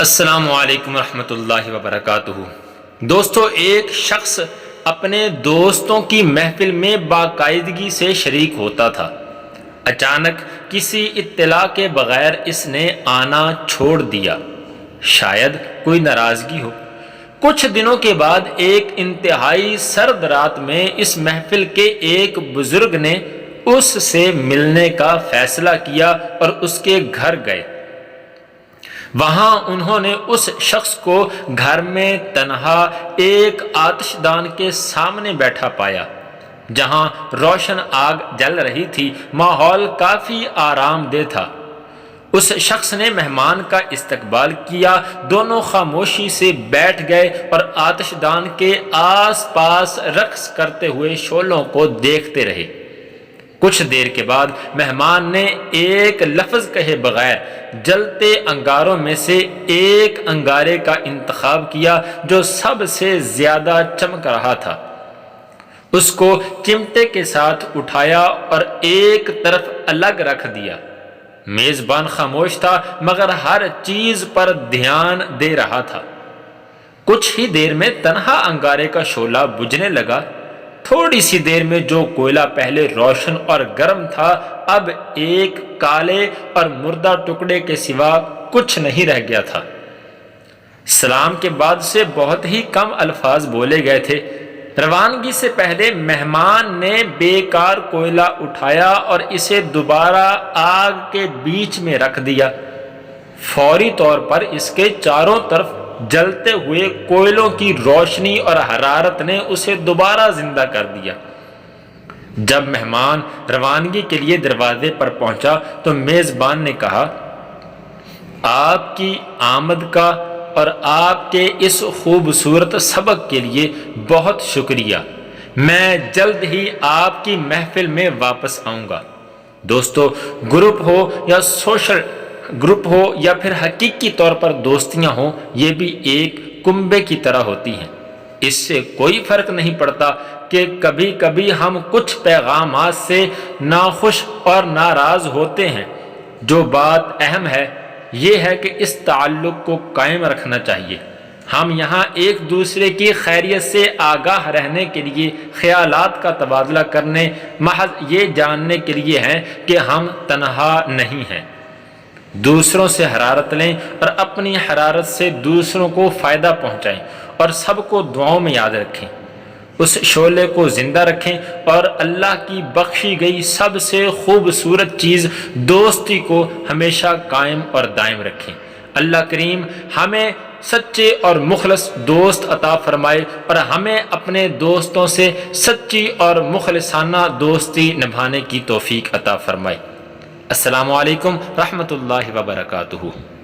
السلام علیکم ورحمۃ اللہ وبرکاتہ۔ دوستو، ایک شخص اپنے دوستوں کی محفل میں باقاعدگی سے شریک ہوتا تھا۔ اچانک کسی اطلاع کے بغیر اس نے آنا چھوڑ دیا، شاید کوئی ناراضگی ہو۔ کچھ دنوں کے بعد ایک انتہائی سرد رات میں اس محفل کے ایک بزرگ نے اس سے ملنے کا فیصلہ کیا اور اس کے گھر گئے۔ وہاں انہوں نے اس شخص کو گھر میں تنہا ایک آتش دان کے سامنے بیٹھا پایا، جہاں روشن آگ جل رہی تھی۔ ماحول کافی آرام دہ تھا۔ اس شخص نے مہمان کا استقبال کیا، دونوں خاموشی سے بیٹھ گئے اور آتش دان کے آس پاس رقص کرتے ہوئے شعلوں کو دیکھتے رہے۔ کچھ دیر کے بعد مہمان نے ایک لفظ کہے بغیر جلتے انگاروں میں سے ایک انگارے کا انتخاب کیا جو سب سے زیادہ چمک رہا تھا۔ اس کو چمٹے کے ساتھ اٹھایا اور ایک طرف الگ رکھ دیا۔ میزبان خاموش تھا مگر ہر چیز پر دھیان دے رہا تھا۔ کچھ ہی دیر میں تنہا انگارے کا شعلہ بجھنے لگا۔ تھوڑی سی دیر میں جو کوئلہ پہلے روشن اور گرم تھا اب ایک کالے اور مردہ ٹکڑے کے سوا کچھ نہیں رہ گیا تھا۔ سلام کے بعد سے بہت ہی کم الفاظ بولے گئے تھے۔ روانگی سے پہلے مہمان نے بیکار کوئلہ اٹھایا اور اسے دوبارہ آگ کے بیچ میں رکھ دیا۔ فوری طور پر اس کے چاروں طرف جلتے ہوئے کوئلوں کی روشنی اور حرارت نے اسے دوبارہ زندہ کر دیا۔ جب مہمان روانگی کے لیے دروازے پر پہنچا تو میزبان نے کہا، آپ کی آمد کا اور آپ کے اس خوبصورت سبق کے لیے بہت شکریہ۔ میں جلد ہی آپ کی محفل میں واپس آؤں گا۔ دوستو، گروپ ہو یا پھر حقیقی طور پر دوستیاں ہوں، یہ بھی ایک کنبے کی طرح ہوتی ہیں۔ اس سے کوئی فرق نہیں پڑتا کہ کبھی کبھی ہم کچھ پیغامات سے ناخوش اور ناراض ہوتے ہیں۔ جو بات اہم ہے یہ ہے کہ اس تعلق کو قائم رکھنا چاہیے۔ ہم یہاں ایک دوسرے کی خیریت سے آگاہ رہنے کے لیے خیالات کا تبادلہ کرنے، محض یہ جاننے کے لیے ہیں کہ ہم تنہا نہیں ہیں۔ دوسروں سے حرارت لیں اور اپنی حرارت سے دوسروں کو فائدہ پہنچائیں، اور سب کو دعاؤں میں یاد رکھیں۔ اس شعلے کو زندہ رکھیں اور اللہ کی بخشی گئی سب سے خوبصورت چیز دوستی کو ہمیشہ قائم اور دائم رکھیں۔ اللہ کریم ہمیں سچے اور مخلص دوست عطا فرمائے اور ہمیں اپنے دوستوں سے سچی اور مخلصانہ دوستی نبھانے کی توفیق عطا فرمائے۔ السلام علیکم رحمۃ اللہ وبرکاتہ۔